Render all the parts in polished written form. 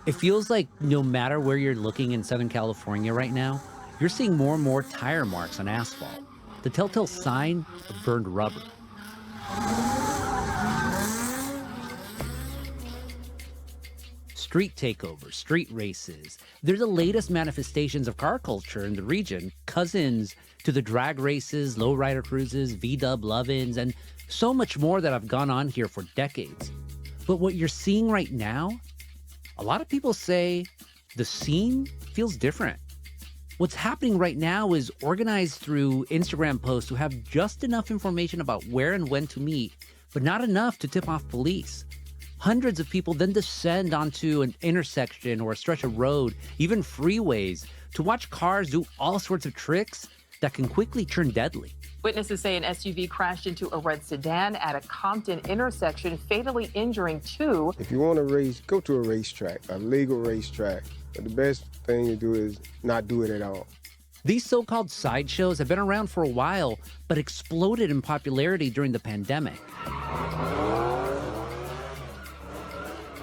It feels like no matter where you're looking in Southern California right now, you're seeing more and more tire marks on asphalt, the telltale sign of burned rubber. Street takeovers, street races, they're the latest manifestations of car culture in the region, cousins to the drag races, lowrider cruises, V-dub love-ins, and so much more that have gone on here for decades. But what you're seeing right now, a lot of people say the scene feels different. What's happening right now is organized through Instagram posts who have just enough information about where and when to meet, but not enough to tip off police. Hundreds of people then descend onto an intersection or a stretch of road, even freeways, to watch cars do all sorts of tricks that can quickly turn deadly. Witnesses say an SUV crashed into a red sedan at a Compton intersection, fatally injuring two. If you want to race, go to a racetrack, a legal racetrack. But the best thing to do is not do it at all. These so-called sideshows have been around for a while, but exploded in popularity during the pandemic.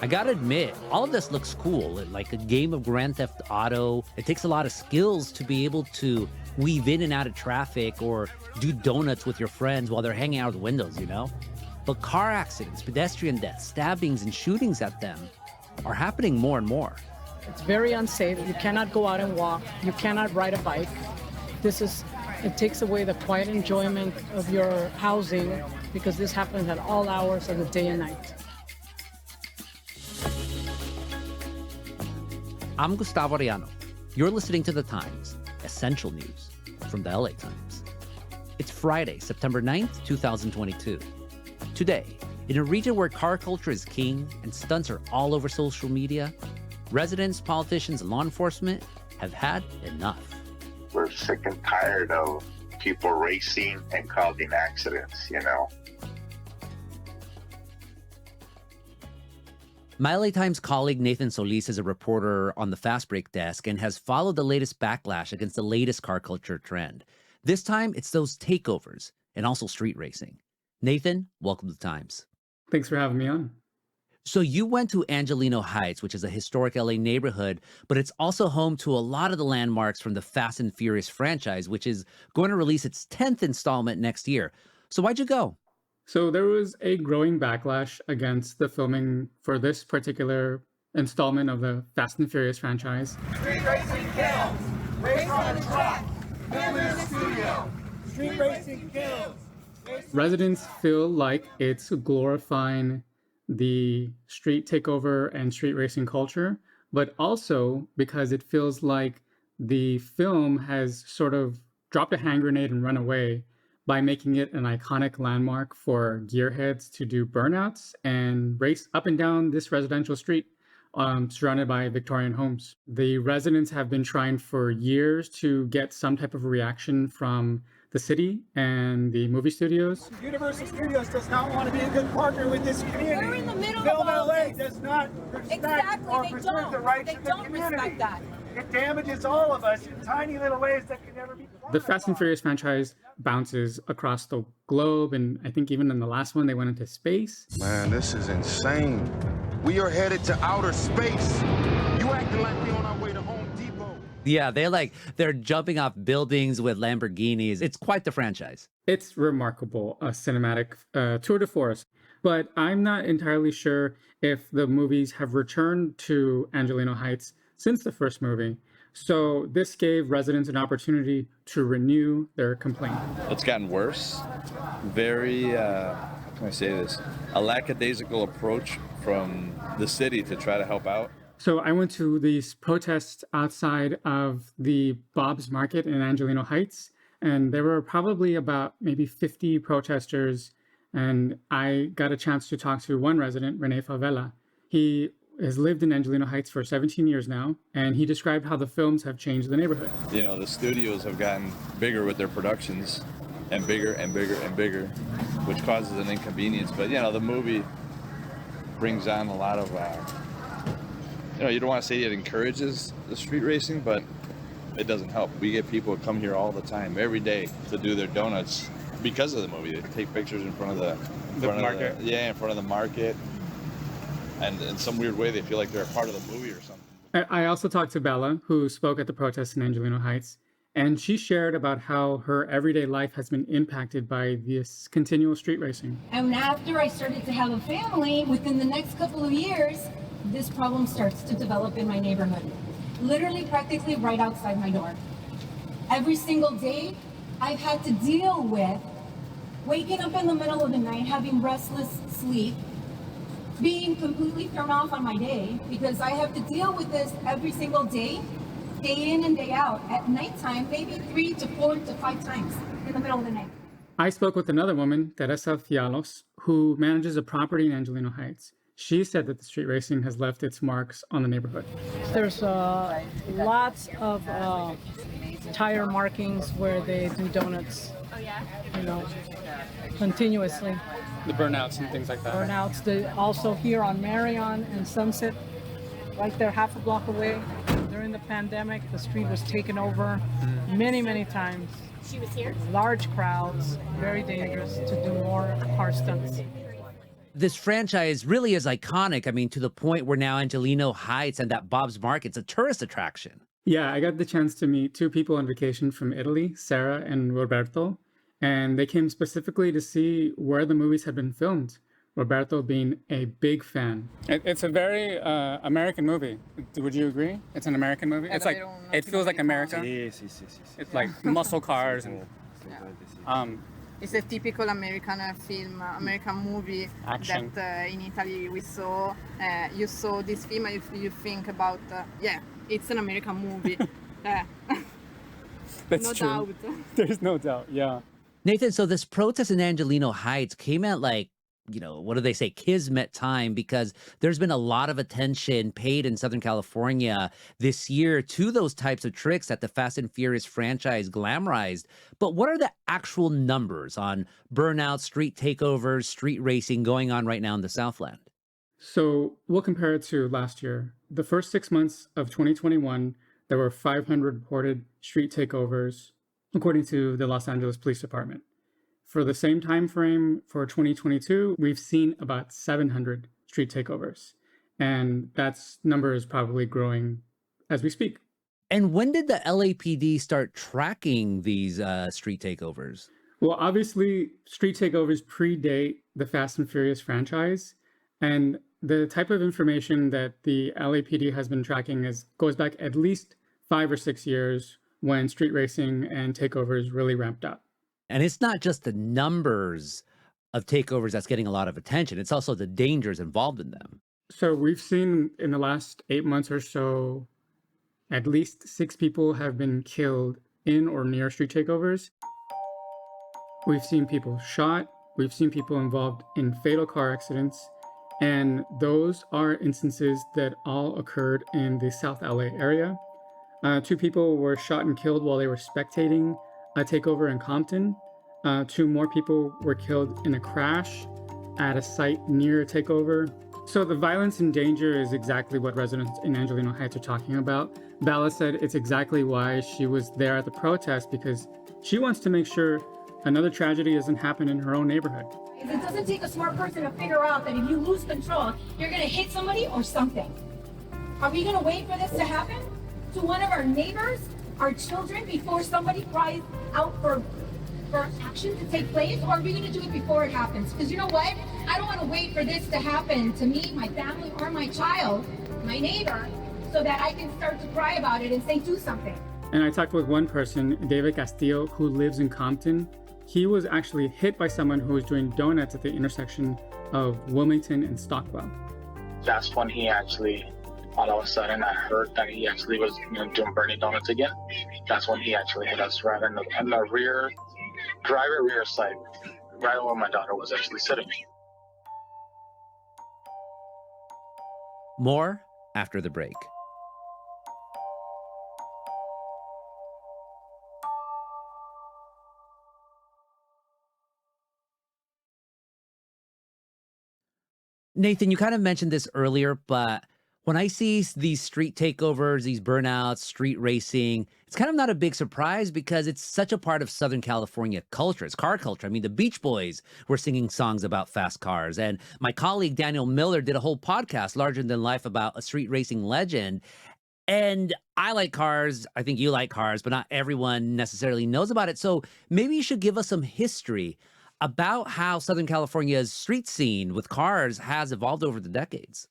I gotta admit, all of this looks cool, like a game of Grand Theft Auto. It takes a lot of skills to be able to weave in and out of traffic or do donuts with your friends while they're hanging out the windows, you know? But car accidents, pedestrian deaths, stabbings, and shootings at them are happening more and more. It's very unsafe. You cannot go out and walk. You cannot ride a bike. It takes away the quiet enjoyment of your housing because this happens at all hours of the day and night. I'm Gustavo Arellano. You're listening to The Times, essential news from the LA Times. It's Friday, September 9th, 2022. Today, in a region where car culture is king and stunts are all over social media, residents, politicians, and law enforcement have had enough. We're sick and tired of people racing and causing accidents, you know. My LA Times colleague Nathan Solis is a reporter on the Fast Break desk and has followed the latest backlash against the latest car culture trend. This time, it's those takeovers and also street racing. Nathan, welcome to the Times. Thanks for having me on. So you went to Angelino Heights, which is a historic LA neighborhood, but it's also home to a lot of the landmarks from the Fast and Furious franchise, which is going to release its 10th installment next year. So why'd you go? So there was a growing backlash against the filming for this particular installment of the Fast and Furious franchise. Street racing kills. Race on the track. Film in the studio. Street racing kills. Residents feel like it's glorifying the street takeover and street racing culture, but also because it feels like the film has sort of dropped a hand grenade and run away by making it an iconic landmark for gearheads to do burnouts and race up and down this residential street surrounded by Victorian homes. The residents have been trying for years to get some type of reaction from the city and the movie studios. Universal Studios does not want to be a good partner with this community. We're in the middle Film of all LA this. does not respect Exactly, or they preserve don't. the rights They of the don't community. respect that. It damages all of us in tiny little ways that can never be. The Fast and Furious franchise bounces across the globe, and I think even in the last one, they went into space. Man, this is insane. We are headed to outer space. You acting like we on our way to Home Depot. Yeah, they're jumping off buildings with Lamborghinis. It's quite the franchise. It's remarkable, a cinematic tour de force. But I'm not entirely sure if the movies have returned to Angelino Heights since the first movie. So this gave residents an opportunity to renew their complaint. It's gotten worse. Very, how can I say this? A lackadaisical approach from the city to try to help out. So I went to these protests outside of the Bob's Market in Angelino Heights, and there were probably about maybe 50 protesters, and I got a chance to talk to one resident, Rene Favela. He has lived in Angelino Heights for 17 years now, and he described how the films have changed the neighborhood. You know, the studios have gotten bigger with their productions, and bigger and bigger and bigger, which causes an inconvenience. But, you know, the movie brings on a lot of, you know, you don't want to say it encourages the street racing, but it doesn't help. We get people who come here all the time, every day, to do their donuts because of the movie. They take pictures in front of the market. In front of the market. and in some weird way they feel like they're a part of the movie or something. I also talked to Bella, who spoke at the protest in Angelino Heights, and she shared about how her everyday life has been impacted by this continual street racing. And after I started to have a family, within the next couple of years, this problem starts to develop in my neighborhood. Literally, practically right outside my door. Every single day, I've had to deal with waking up in the middle of the night, having restless sleep, being completely thrown off on my day because I have to deal with this every single day, day in and day out. At nighttime, maybe 3 to 4 to 5 times in the middle of the night. I spoke with another woman, Teresa Fialos, who manages a property in Angelino Heights. She said that the street racing has left its marks on the neighborhood. There's lots of tire markings where they do donuts, continuously. The burnouts and things like that. Burnouts. Also here on Marion and Sunset, right there half a block away. During the pandemic, the street was taken over many, many times. She was here? Large crowds, very dangerous to do more car stunts. This franchise really is iconic. I mean, to the point where now Angelino Heights and that Bob's Market's a tourist attraction. Yeah, I got the chance to meet 2 people on vacation from Italy, Sarah and Roberto, and they came specifically to see where the movies had been filmed. Roberto being a big fan. It's a very American movie. Would you agree? It's an American movie? It's like, it feels like America. Sí, sí, sí, sí. It's like muscle cars and It's a typical American film, American movie action. That in Italy we saw. You saw this film and you think about, yeah, it's an American movie. That's no true. doubt. There's no doubt, yeah. Nathan, so this protest in Angelino Heights came at like, what do they say, kismet time, because there's been a lot of attention paid in Southern California this year to those types of tricks that the Fast and Furious franchise glamorized. But what are the actual numbers on burnouts, street takeovers, street racing going on right now in the Southland? So we'll compare it to last year. The first 6 months of 2021, there were 500 reported street takeovers, according to the Los Angeles Police Department. For the same time frame for 2022, we've seen about 700 street takeovers. And that number is probably growing as we speak. And when did the LAPD start tracking these street takeovers? Well, obviously, street takeovers predate the Fast and Furious franchise. And the type of information that the LAPD has been tracking goes back at least 5 or 6 years when street racing and takeovers really ramped up. And it's not just the numbers of takeovers that's getting a lot of attention. It's also the dangers involved in them. So we've seen in the last 8 months or so, at least 6 people have been killed in or near street takeovers. We've seen people shot. We've seen people involved in fatal car accidents. And those are instances that all occurred in the South LA area. 2 people were shot and killed while they were spectating a takeover in Compton. 2 more people were killed in a crash at a site near a takeover. So the violence and danger is exactly what residents in Angelino Heights are talking about. Bella said it's exactly why she was there at the protest, because she wants to make sure another tragedy doesn't happen in her own neighborhood. It doesn't take a smart person to figure out that if you lose control, you're going to hit somebody or something. Are we going to wait for this to happen to one of our neighbors, our children, before somebody cries out for action to take place? Or are we going to do it before it happens? Because you know what? I don't want to wait for this to happen to me, my family, or my child, my neighbor, so that I can start to cry about it and say, do something. And I talked with one person, David Castillo, who lives in Compton. He was actually hit by someone who was doing donuts at the intersection of Wilmington and Stockwell. That's when he actually, all of a sudden, I heard that he actually was doing burning donuts again. That's when he actually hit us right in the rear, driver rear side, right where my daughter was actually sitting. More after the break. Nathan, you kind of mentioned this earlier, but When I see these street takeovers, these burnouts, street racing, it's kind of not a big surprise because it's such a part of Southern California culture. It's car culture. I mean, the Beach Boys were singing songs about fast cars. And my colleague Daniel Miller did a whole podcast, Larger Than Life, about a street racing legend. And I like cars. I think you like cars, but not everyone necessarily knows about it. So maybe you should give us some history about how Southern California's street scene with cars has evolved over the decades.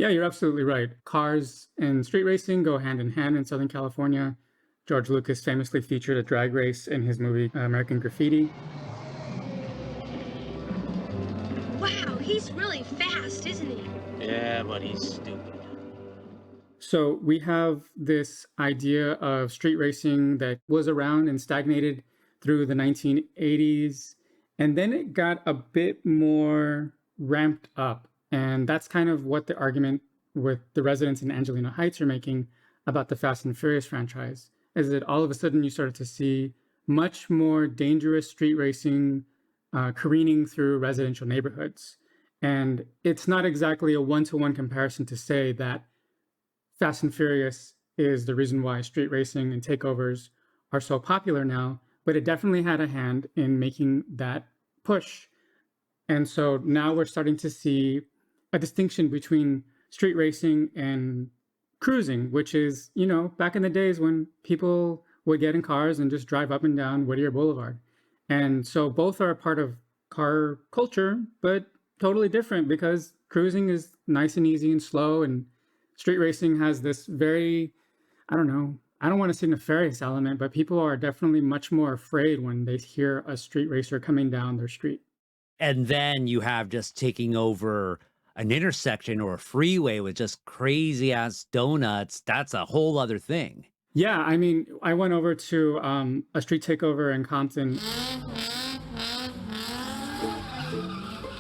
Yeah, you're absolutely right. Cars and street racing go hand in hand in Southern California. George Lucas famously featured a drag race in his movie American Graffiti. Wow, he's really fast, isn't he? Yeah, but he's stupid. So we have this idea of street racing that was around and stagnated through the 1980s. And then it got a bit more ramped up. And that's kind of what the argument with the residents in Angelino Heights are making about the Fast and Furious franchise, is that all of a sudden you started to see much more dangerous street racing careening through residential neighborhoods. And it's not exactly a one-to-one comparison to say that Fast and Furious is the reason why street racing and takeovers are so popular now, but it definitely had a hand in making that push. And so now we're starting to see a distinction between street racing and cruising, which is, you know, back in the days when people would get in cars and just drive up and down Whittier Boulevard. And so both are a part of car culture, but totally different because cruising is nice and easy and slow, and street racing has this very, I don't want to say nefarious element, but people are definitely much more afraid when they hear a street racer coming down their street. And then you have just taking over an intersection or a freeway with just crazy ass donuts. That's a whole other thing. Yeah, I mean, I went over to a street takeover in Compton.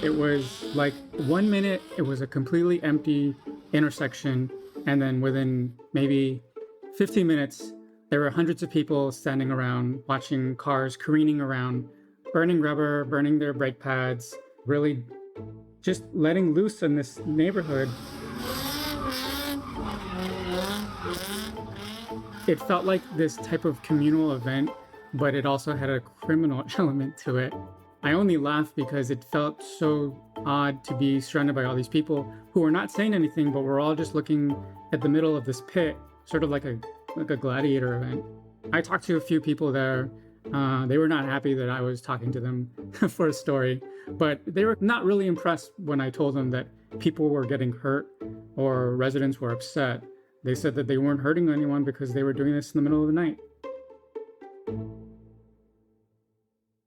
It was like 1 minute, it was a completely empty intersection. And then within maybe 15 minutes, there were hundreds of people standing around, watching cars careening around, burning rubber, burning their brake pads, really just letting loose in this neighborhood. It felt like this type of communal event, but it also had a criminal element to it. I only laughed because it felt so odd to be surrounded by all these people who were not saying anything, but were all just looking at the middle of this pit, sort of like a gladiator event. I talked to a few people there. They were not happy that I was talking to them for a story, but they were not really impressed when I told them that people were getting hurt or residents were upset. They said that they weren't hurting anyone because they were doing this in the middle of the night.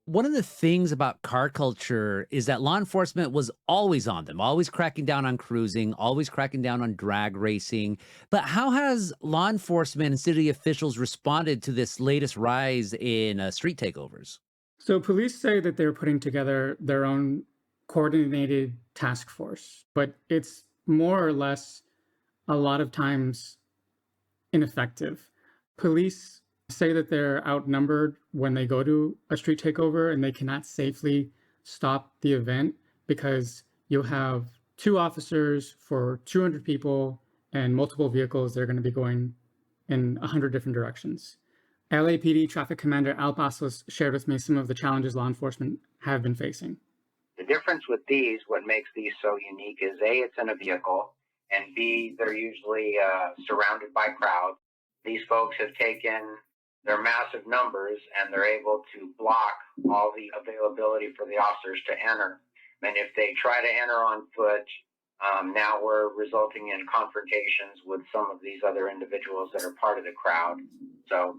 One of the things about car culture is that law enforcement was always on them, always cracking down on cruising, always cracking down on drag racing. But how has law enforcement and city officials responded to this latest rise in street takeovers? So police say that they're putting together their own coordinated task force, but it's more or less a lot of times ineffective. Police say that they're outnumbered when they go to a street takeover and they cannot safely stop the event because you'll have 2 officers for 200 people and multiple vehicles that are going to be going in 100 different directions. LAPD Traffic Commander Al Pasos shared with me some of the challenges law enforcement have been facing. The difference with these, what makes these so unique is A, it's in a vehicle, and B, they're usually surrounded by crowds. These folks have taken their massive numbers and they're able to block all the availability for the officers to enter. And if they try to enter on foot, now we're resulting in confrontations with some of these other individuals that are part of the crowd. So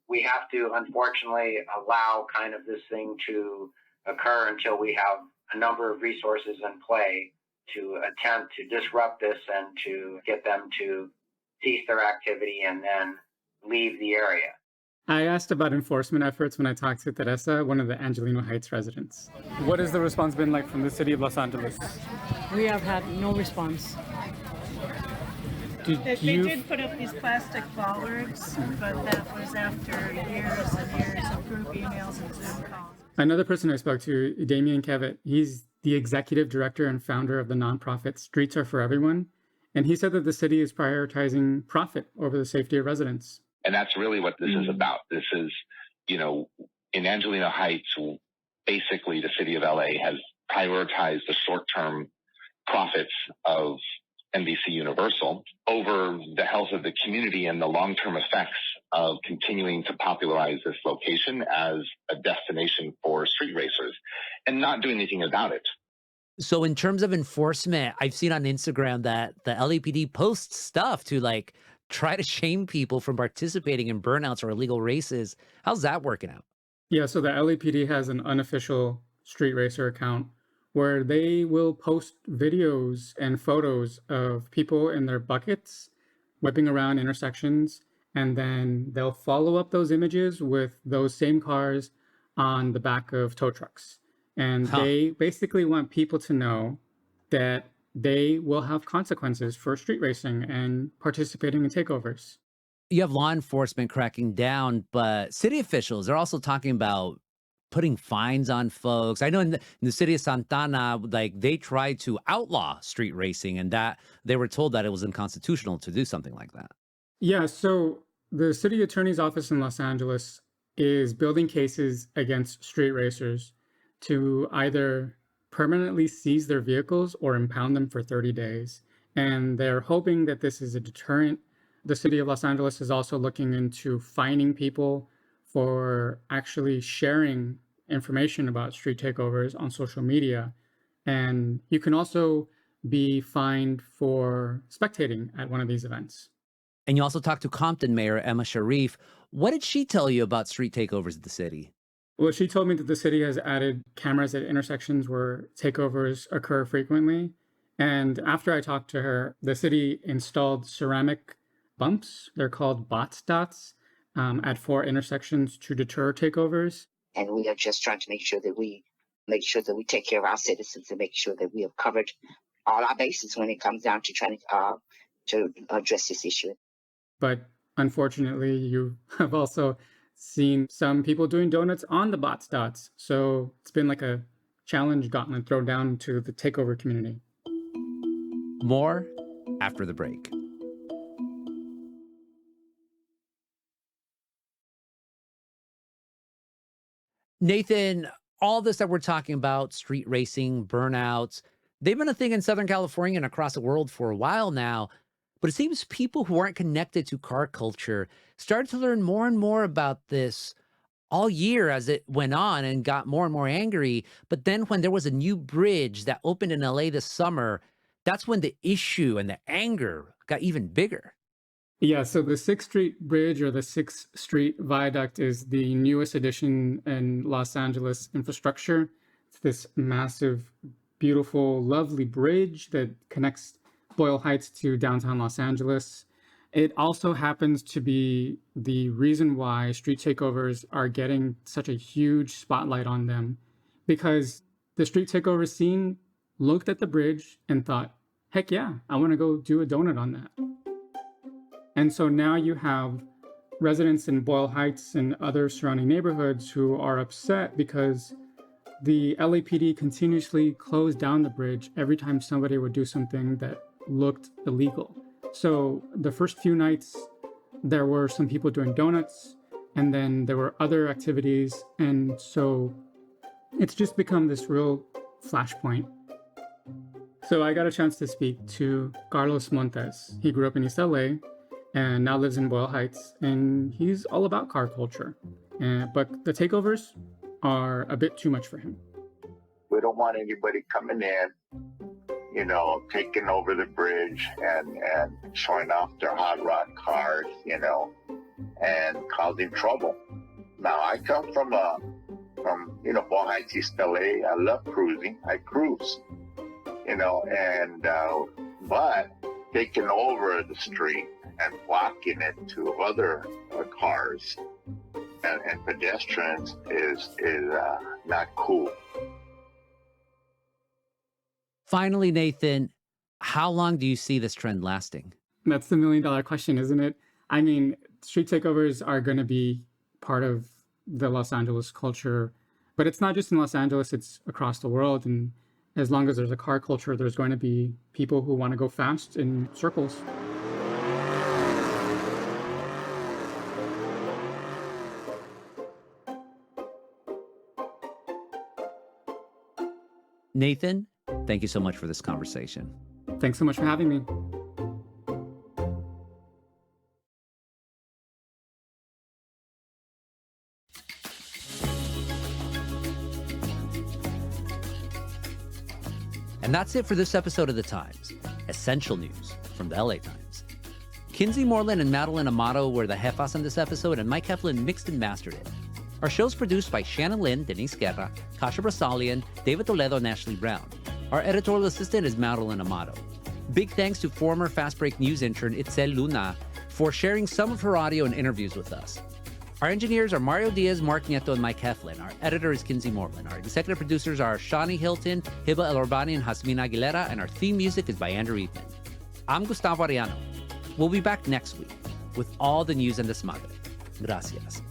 we have to, unfortunately, allow kind of this thing to occur until we have a number of resources in play to attempt to disrupt this and to get them to cease their activity and then leave the area. I asked about enforcement efforts when I talked to Teresa, one of the Angelino Heights residents. What has the response been like from the city of Los Angeles? We have had no response. They did put up these plastic bollards, but that was after years and years of group emails and Zoom calls. Another person I spoke to, Damian Kevitt, he's the executive director and founder of the nonprofit Streets Are For Everyone. And he said that the city is prioritizing profit over the safety of residents. And that's really what this is about. This is, you know, in Angelino Heights, basically the city of LA has prioritized the short-term profits of NBC Universal over the health of the community and the long-term effects of continuing to popularize this location as a destination for street racers and not doing anything about it. So in terms of enforcement, I've seen on Instagram that the LAPD posts stuff to like try to shame people from participating in burnouts or illegal races. How's that working out? Yeah, so the LAPD has an unofficial street racer account where they will post videos and photos of people in their buckets whipping around intersections, and then they'll follow up those images with those same cars on the back of tow trucks. And they basically want people to know that they will have consequences for street racing and participating in takeovers. You have law enforcement cracking down, but city officials are also talking about putting fines on folks. I know in the city of Santana, like they tried to outlaw street racing and that they were told that it was unconstitutional to do something like that. Yeah, so the city attorney's office in Los Angeles is building cases against street racers to either permanently seize their vehicles or impound them for 30 days. And they're hoping that this is a deterrent. The city of Los Angeles is also looking into fining people for actually sharing information about street takeovers on social media. And you can also be fined for spectating at one of these events. And you also talked to Compton Mayor Emma Sharif. What did she tell you about street takeovers at the city? Well, she told me that the city has added cameras at intersections where takeovers occur frequently. And after I talked to her, the city installed ceramic bumps. They're called bot dots at 4 intersections to deter takeovers. And we are just trying to make sure that we take care of our citizens and make sure that we have covered all our bases when it comes down to trying to address this issue. But unfortunately, you have also seen some people doing donuts on the bot dots. So it's been like a challenge gauntlet thrown down to the takeover community. More after the break. Nathan, all this that we're talking about, street racing, burnouts, they've been a thing in Southern California and across the world for a while now. But it seems people who aren't connected to car culture started to learn more and more about this all year as it went on and got more and more angry. But then when there was a new bridge that opened in LA this summer, that's when the issue and the anger got even bigger. Yeah, so the 6th Street Bridge or the 6th Street Viaduct is the newest addition in Los Angeles infrastructure. It's this massive, beautiful, lovely bridge that connects Boyle Heights to downtown Los Angeles. It also happens to be the reason why street takeovers are getting such a huge spotlight on them, because the street takeover scene looked at the bridge and thought, heck yeah, I want to go do a donut on that. And so now you have residents in Boyle Heights and other surrounding neighborhoods who are upset because the LAPD continuously closed down the bridge every time somebody would do something that looked illegal. So the first few nights, there were some people doing donuts, and then there were other activities. And so it's just become this real flashpoint. So I got a chance to speak to Carlos Montes. He grew up in East LA and now lives in Boyle Heights, and he's all about car culture. But the takeovers are a bit too much for him. We don't want anybody coming in, taking over the bridge and showing off their hot rod cars, and causing trouble. Now, I come from Boyle Heights, East LA. I love cruising. I cruise, but taking over the street and blocking it to other cars and pedestrians is not cool. Finally, Nathan, how long do you see this trend lasting? That's the million-dollar question, isn't it? I mean, street takeovers are going to be part of the Los Angeles culture, but it's not just in Los Angeles, it's across the world. And As long as there's a car culture, there's going to be people who want to go fast in circles. Nathan, thank you so much for this conversation. Thanks so much for having me. And that's it for this episode of The Times. Essential news from the LA Times. Kinsey Moreland and Madeline Amato were the jefas on this episode, and Mike Heflin mixed and mastered it. Our show's produced by Shannon Lynn, Denise Guerra, Kasha Brasalian, David Toledo, and Ashley Brown. Our editorial assistant is Madeline Amato. Big thanks to former Fast Break News intern Itzel Luna for sharing some of her audio and interviews with us. Our engineers are Mario Diaz, Mark Nieto, and Mike Heflin. Our editor is Kinsey Moreland. Our executive producers are Shani Hilton, Hiba El Orbani, and Jasmine Aguilera, and our theme music is by Andrew Eatman. I'm Gustavo Arellano. We'll be back next week with all the news and desmadre. Gracias.